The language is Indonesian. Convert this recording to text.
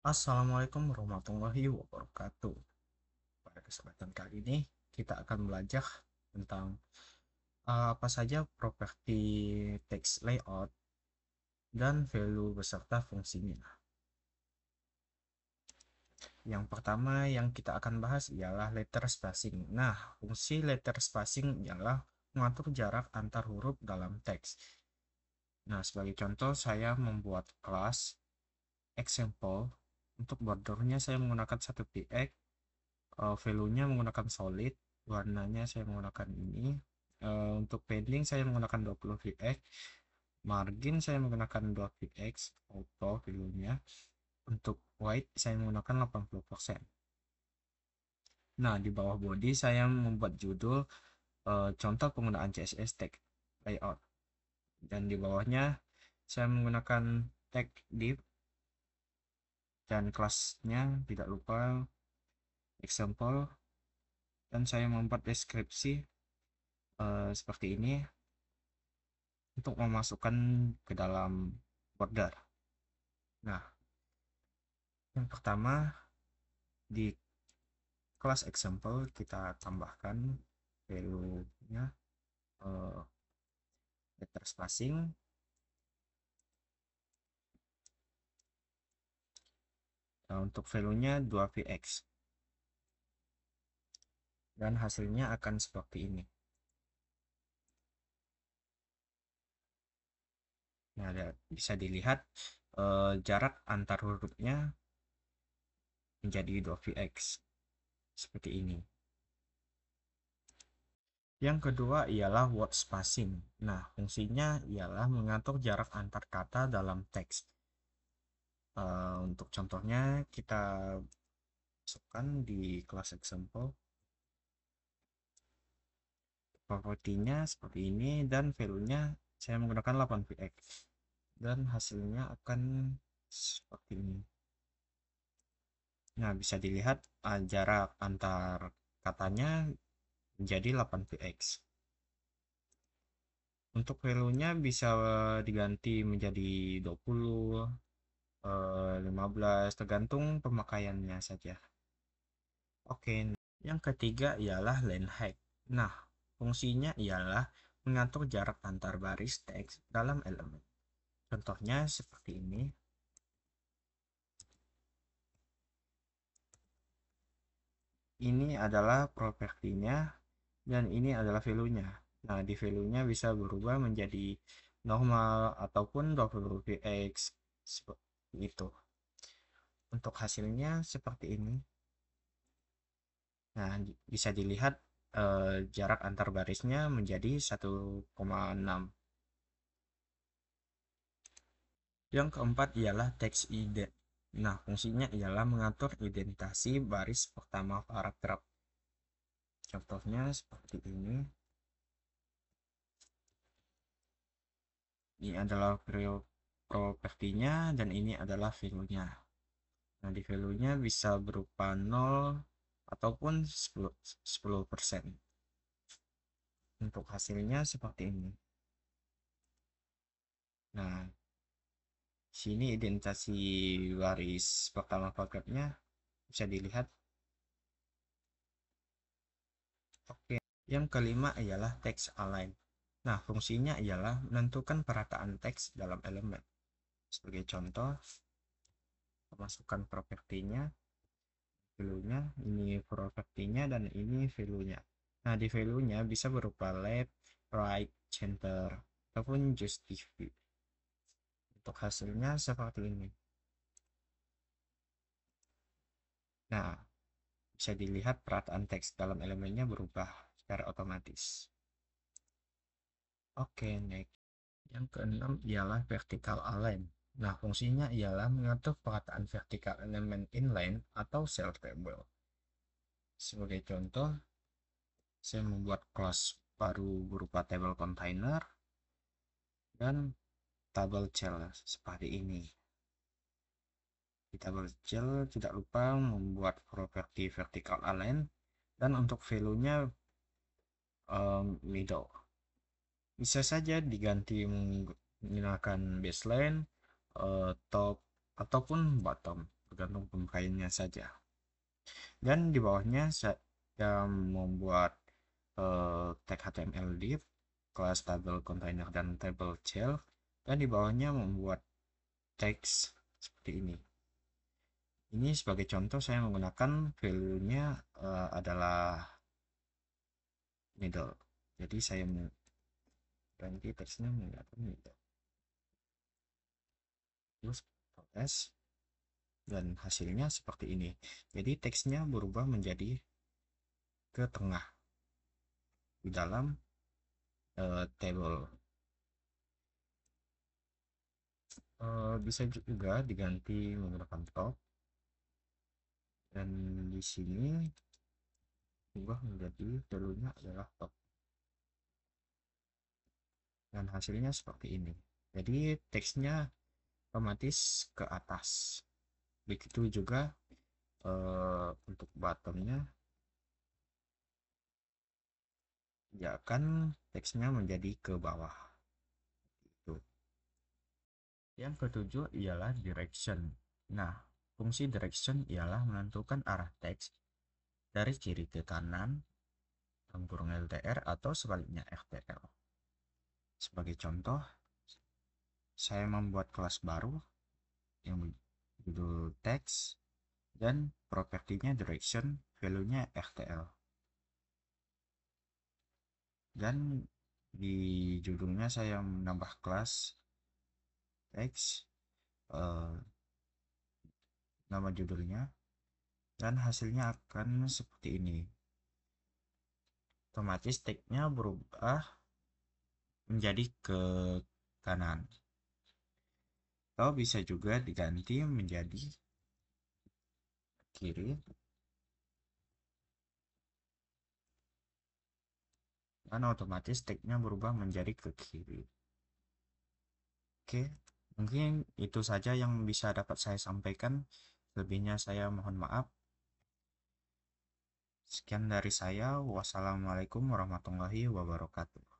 Assalamualaikum warahmatullahi wabarakatuh. Pada kesempatan kali ini kita akan belajar tentang apa saja properti text layout dan value beserta fungsinya. Yang pertama yang kita akan bahas ialah letter spacing. Nah, fungsi letter spacing ialah mengatur jarak antar huruf dalam teks. Nah, sebagai contoh saya membuat kelas example. Untuk bordernya saya menggunakan 1px, value-nya menggunakan solid, warnanya saya menggunakan ini. Untuk padding saya menggunakan 20 px, margin saya menggunakan 2 px auto value-nya. Untuk white saya menggunakan 80%. Nah, di bawah body saya membuat judul contoh penggunaan CSS tag layout, dan di bawahnya saya menggunakan tag div, dan kelasnya tidak lupa example, dan saya membuat deskripsi seperti ini untuk memasukkan ke dalam border. Nah, yang pertama di kelas example kita tambahkan value-nya letter spacing. Nah, untuk value-nya 2px, dan hasilnya akan seperti ini. Nah, bisa dilihat jarak antar hurufnya menjadi 2px seperti ini. Yang kedua ialah word spacing. Nah, fungsinya ialah mengatur jarak antar kata dalam teks. Untuk contohnya kita masukkan di kelas example. Propertinya seperti ini, dan value-nya saya menggunakan 8px, dan hasilnya akan seperti ini. Nah, bisa dilihat jarak antar katanya menjadi 8px. Untuk value-nya bisa diganti menjadi 20, 15, tergantung pemakaiannya saja. Oke, yang ketiga ialah len height. Nah, fungsinya ialah mengatur jarak antar baris teks dalam elemen. Contohnya seperti ini. Ini adalah propertinya, dan ini adalah value-nya. Nah, di value-nya bisa berubah menjadi normal ataupun 20px seperti itu. Untuk hasilnya seperti ini. Nah, bisa dilihat jarak antar barisnya menjadi 1,6. Yang keempat ialah text ident. Nah, fungsinya ialah mengatur identasi baris pertama paragraf. Contohnya seperti ini. Ini adalah propertinya, dan ini adalah value-nya. Nah, di value-nya bisa berupa 0 ataupun 10%. Untuk hasilnya seperti ini. Nah, sini identasi baris pertama paragrafnya bisa dilihat. Oke, yang kelima ialah text align. Nah, fungsinya ialah menentukan perataan teks dalam elemen. Sebagai contoh, masukkan propertinya, value-nya, ini propertinya, dan ini value-nya. Nah, di value-nya bisa berupa left, right, center, ataupun justify. Untuk hasilnya seperti ini. Nah, bisa dilihat perataan teks dalam elemennya berubah secara otomatis. Oke, next. Yang keenam ialah vertical align. Nah, fungsinya ialah mengatur perataan vertikal elemen inline atau cell table. Sebagai contoh, saya membuat kelas baru berupa table container dan table cell seperti ini. Di table cell tidak lupa membuat properti vertical align, dan untuk value-nya middle. Bisa saja diganti menggunakan baseline, top, ataupun bottom, tergantung pemakaiannya saja. Dan di bawahnya saya membuat tag HTML div, kelas table container dan table child, dan di bawahnya membuat teks seperti ini. Ini sebagai contoh saya menggunakan value-nya adalah middle. Jadi saya ganti teksnya menggunakan middle. Terus s dan hasilnya seperti ini. Jadi teksnya berubah menjadi ke tengah di dalam table. Bisa juga diganti menggunakan top, dan di sini ubah menjadi value-nya adalah top, dan hasilnya seperti ini. Jadi teksnya otomatis ke atas. Begitu juga untuk bottomnya, ya kan teksnya menjadi ke bawah. Itu. Yang ketujuh ialah direction. Nah, fungsi direction ialah menentukan arah teks dari kiri ke kanan, kurung LDR atau sebaliknya FTL. Sebagai contoh, saya membuat kelas baru yang judul teks dan propertinya direction, value-nya FTL. Dan di judulnya saya menambah kelas teks, nama judulnya, dan hasilnya akan seperti ini. Otomatis tagnya berubah menjadi ke kanan, atau bisa juga diganti menjadi kiri, dan otomatis tagnya berubah menjadi ke kiri. Oke, mungkin itu saja yang bisa dapat saya sampaikan. Lebihnya saya mohon maaf. Sekian dari saya. Wassalamualaikum warahmatullahi wabarakatuh.